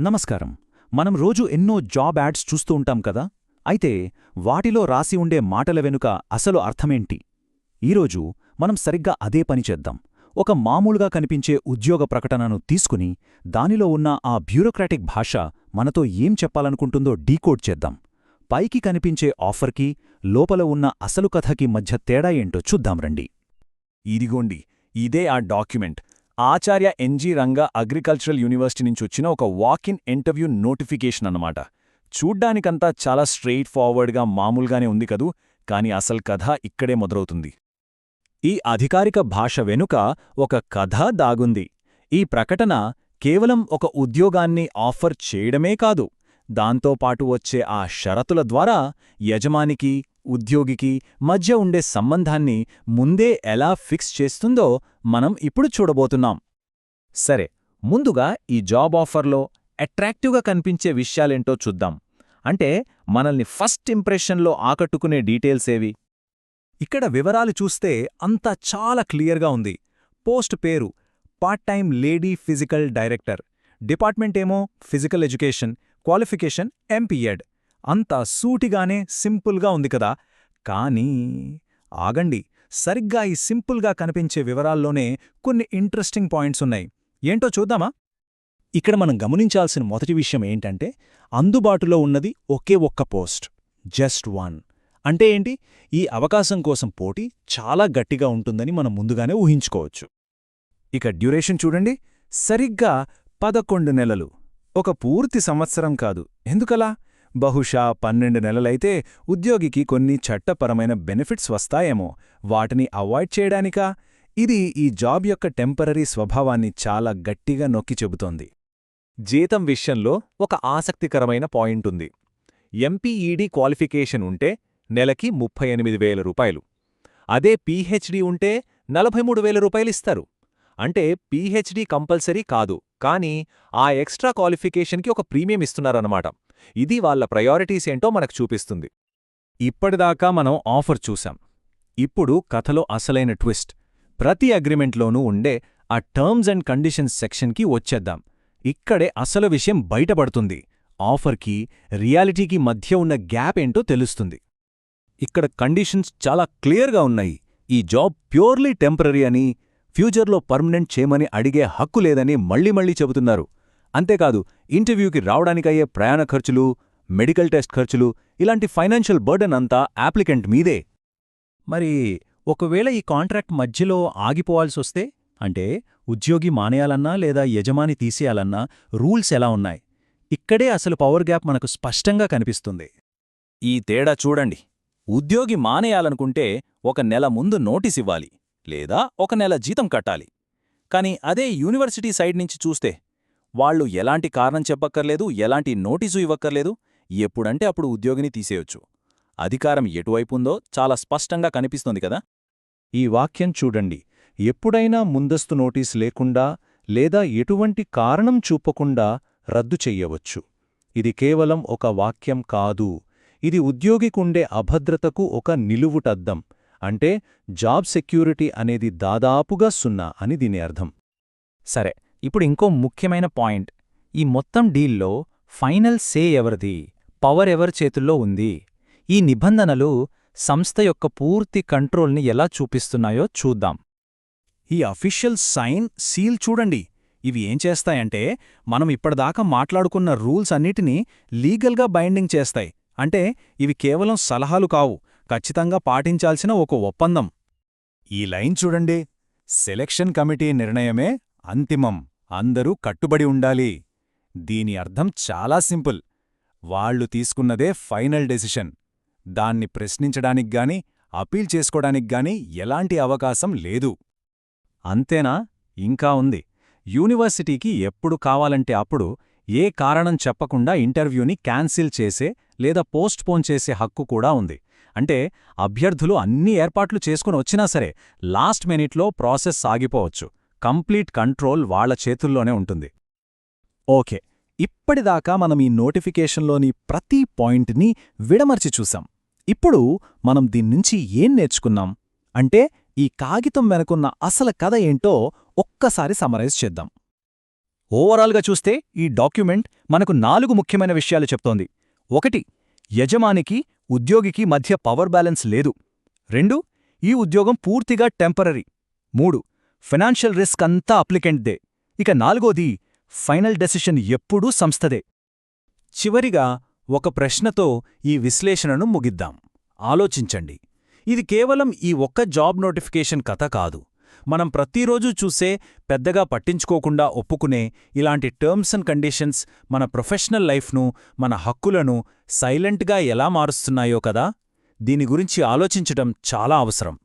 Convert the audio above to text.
నమస్కారం. మనం రోజు ఎన్నో జాబ్ యాడ్స్ చూస్తూ ఉంటాం కదా. అయితే వాటిలో రాసి ఉండే మాటల వెనుక అసలు అర్థమేంటి? ఈరోజు మనం సరిగ్గా అదే పని చేద్దాం. ఒక మామూలుగా కనిపించే ఉద్యోగ ప్రకటనను తీసుకుని దానిలో ఉన్న ఆ బ్యూరోక్రాటిక్ భాష మనతో ఏం చెప్పాలనుకుంటుందో డీకోడ్ చేద్దాం. పైకి కనిపించే ఆఫర్కి, లోపల ఉన్న అసలు కథకి మధ్య తేడా ఏంటో చూద్దాం రండి. ఇదిగోండి, ఇదే ఆ డాక్యుమెంట్. ఆచార్య ఎన్జీ రంగా అగ్రికల్చరల్ యూనివర్సిటీ నుంచి వచ్చిన ఒక వాక్-ఇన్ ఇంటర్వ్యూ నోటిఫికేషన్ అన్నమాట. చూడ్డానికంతా చాలా స్ట్రెయిట్ ఫార్వర్డ్గా మామూలుగానే ఉంది కదూ, కాని అసలు కథ ఇక్కడే మొదలవుతుంది. ఈ అధికారిక భాష వెనుక ఒక కథ దాగుంది. ఈ ప్రకటన కేవలం ఒక ఉద్యోగాన్ని ఆఫర్ చేయడమే కాదు, దాంతోపాటు వచ్చే ఆ షరతుల ద్వారా యజమానికి, ఉద్యోగికి మధ్య ఉండే సంబంధాన్ని ముందే ఎలా ఫిక్స్ చేస్తుందో మనం ఇప్పుడు చూడబోతున్నాం. సరే, ముందుగా ఈ జాబ్ ఆఫర్లో అట్రాక్టివ్గా కనిపించే విషయాలేంటో చూద్దాం. అంటే మనల్ని ఫస్ట్ ఇంప్రెషన్లో ఆకట్టుకునే డీటెయిల్స్ ఏవి? ఇక్కడ వివరాలు చూస్తే అంతా చాలా క్లియర్గా ఉంది. పోస్ట్ పేరు part time lady physical director, department ఏమో ఫిజికల్ ఎడ్యుకేషన్, క్వాలిఫికేషన్ ఎంపీఎడ్. అంతా సూటిగానే సింపుల్గా ఉంది కదా. కానీ ఆగండి, సరిగ్గా ఈ సింపుల్గా కనిపించే వివరాల్లోనే కొన్ని ఇంట్రెస్టింగ్ పాయింట్స్ ఉన్నాయి. ఏంటో చూద్దామా? ఇక్కడ మనం గమనించాల్సిన మొదటి విషయం ఏంటంటే, అందుబాటులో ఉన్నది ఒకే ఒక్క పోస్ట్, జస్ట్ వన్. అంటే ఏంటి? ఈ అవకాశం కోసం పోటీ చాలా గట్టిగా ఉంటుందని మనం ముందుగానే ఊహించుకోవచ్చు. ఇక డ్యూరేషన్ చూడండి, సరిగ్గా 11 నెలలు. ఒక పూర్తి సంవత్సరం కాదు. ఎందుకలా? బహుశా 12 నెలలైతే ఉద్యోగికి కొన్ని చట్టపరమైన బెనిఫిట్స్ వస్తాయేమో, వాటిని అవాయిడ్ చేయడానికా? ఇది ఈ జాబ్ యొక్క టెంపరరీ స్వభావాన్ని చాలా గట్టిగా నొక్కి చెబుతోంది. జీతం విషయంలో ఒక ఆసక్తికరమైన పాయింటుంది. ఎంపీఈడీ క్వాలిఫికేషన్ ఉంటే నెలకి 38,000 రూపాయలు. అదే పీహెచ్డీ ఉంటే 43,000 రూపాయలిస్తారు. అంటే పీహెచ్డీ కంపల్సరీ కాదు, కానీ ఆ ఎక్స్ట్రా క్వాలిఫికేషన్కి ఒక ప్రీమియం ఇస్తున్నారన్నమాట. ఇది వాళ్ళ ప్రయారిటీస్ ఏంటో మనకు చూపిస్తుంది. ఇప్పటిదాకా మనం ఆఫర్ చూశాం. ఇప్పుడు కథలో అసలైన ట్విస్ట్. ప్రతి అగ్రిమెంట్లోనూ ఉండే ఆ టర్మ్స్ అండ్ కండిషన్స్ సెక్షన్కి వచ్చేద్దాం. ఇక్కడే అసలు విషయం బయటపడుతుంది. ఆఫర్కి, రియాలిటీకి మధ్య ఉన్న గ్యాప్ ఏంటో తెలుస్తుంది. ఇక్కడ కండిషన్స్ చాలా క్లియర్గా ఉన్నాయి. ఈ జాబ్ ప్యూర్లీ టెంపరరీ అని, ఫ్యూచర్లో పర్మనెంట్ చేయమని అడిగే హక్కు లేదని మళ్ళీ చెబుతున్నారు. అంతేకాదు, ఇంటర్వ్యూకి రావడానికయ్యే ప్రయాణ ఖర్చులు, మెడికల్ టెస్ట్ ఖర్చులు, ఇలాంటి ఫైనాన్షియల్ బర్డెన్ అంతా అప్లికెంట్ మీదే. మరి ఒకవేళ ఈ కాంట్రాక్ట్ మధ్యలో ఆగిపోవాల్సొస్తే, అంటే ఉద్యోగి మానేయాలన్నా లేదా యజమాని తీసేయాలన్నా రూల్స్ ఎలా ఉన్నాయి? ఇక్కడే అసలు పవర్ గ్యాప్ మనకు స్పష్టంగా కనిపిస్తుంది. ఈ తేడా చూడండి. ఉద్యోగి మానేయాలనుకుంటే 1 నెల ముందు నోటీస్ ఇవ్వాలి, లేదా 1 నెల జీతం కట్టాలి. కాని అదే యూనివర్సిటీ సైడ్ నుంచి చూస్తే వాళ్లు ఎలాంటి కారణం చెప్పక్కర్లేదు, ఎలాంటి నోటీసు ఇవ్వక్కర్లేదు, ఎప్పుడంటే అప్పుడు ఉద్యోగిని తీసేయొచ్చు. అధికారం ఎటువైపుందో చాలా స్పష్టంగా కనిపిస్తోంది కదా. ఈ వాక్యం చూడండి. ఎప్పుడైనా ముందస్తు నోటీస్ లేకుండా లేదా ఎటువంటి కారణం చూపకుండా రద్దు చెయ్యవచ్చు. ఇది కేవలం ఒక వాక్యం కాదు, ఇది ఉద్యోగికుండే అభద్రతకు ఒక నిలువుటద్దం. అంటే జాబ్ సెక్యూరిటీ అనేది దాదాపుగా 0 అని దీని అర్థం. సరే, ఇప్పుడు ఇంకో ముఖ్యమైన పాయింట్. ఈ మొత్తం డీల్లో ఫైనల్ సే ఎవరిది, పవర్ ఎవరి చేతుల్లో ఉంది? ఈ నిబంధనలు సంస్థ యొక్క పూర్తి కంట్రోల్ని ఎలా చూపిస్తున్నాయో చూద్దాం. ఈ అఫీషియల్ సైన్, సీల్ చూడండి. ఇవి ఏం చేస్తాయంటే, మనం ఇప్పటిదాకా మాట్లాడుకున్న రూల్స్ అన్నిటినీ లీగల్గా బైండింగ్ చేస్తాయి. అంటే ఇవి కేవలం సలహాలు కావు, ఖచ్చితంగా పాటించాల్సిన ఒక ఒప్పందం. ఈ లైన్ చూడండి, సెలక్షన్ కమిటీ నిర్ణయమే అంతిమం, అందరూ కట్టుబడి ఉండాలి. దీని అర్థం చాలా సింపుల్. వాళ్లు తీసుకున్నదే ఫైనల్ డెసిషన్. దాన్ని ప్రశ్నించడానిక్గాని, అపీల్ చేసుకోడానిక్గాని ఎలాంటి అవకాశం లేదు. అంతేనా? ఇంకా ఉంది. యూనివర్సిటీకి ఎప్పుడు కావాలంటే అప్పుడు ఏ కారణం చెప్పకుండా ఇంటర్వ్యూని క్యాన్సిల్ చేసే లేదా పోస్ట్పోన్ చేసే హక్కు కూడా ఉంది. అంటే అభ్యర్థులు అన్ని ఏర్పాట్లు చేసుకుని వచ్చినా సరే లాస్ట్ మినిట్లో ప్రాసెస్ సాగిపోవచ్చు. కంప్లీట్ కంట్రోల్ వాళ్ల చేతుల్లోనే ఉంటుంది. ఓకే, ఇప్పటిదాకా మనం ఈ నోటిఫికేషన్లోని ప్రతి పాయింట్ని విడమర్చి చూసాం. ఇప్పుడు మనం దీన్నుంచి ఏం నేర్చుకున్నాం అంటే, ఈ కాగితం వెనుకున్న అసలు కథ ఏంటో ఒక్కసారి సమరైజ్ చేద్దాం. ఓవరాల్గా చూస్తే ఈ డాక్యుమెంట్ మనకు 4 ముఖ్యమైన విషయాలు చెప్తోంది. 1. యజమానికి ఉద్యోగికి మధ్య పవర్ బ్యాలెన్స్ లేదు. 2. ఈ ఉద్యోగం పూర్తిగా టెంపరరీ. 3. ఫైనాన్షియల్ రిస్క్ అంతా అప్లికెంట్దే. ఇక 4ది ఫైనల్ డెసిషన్ ఎప్పుడూ సంస్థదే. చివరిగా ఒక ప్రశ్నతో ఈ విశ్లేషణను ముగిద్దాం. ఆలోచించండి. ఇది కేవలం ఈ ఒక్క జాబ్ నోటిఫికేషన్ కథ కాదు. మనం ప్రతిరోజూ చూసే, పెద్దగా పట్టించుకోకుండా ఒప్పుకునే ఇలాంటి టర్మ్స్ అండ్ కండిషన్స్ మన ప్రొఫెషనల్ లైఫ్ను, మన హక్కులను సైలెంట్గా ఎలా మారుస్తున్నాయో కదా. దీని గురించి ఆలోచించటం చాలా అవసరం.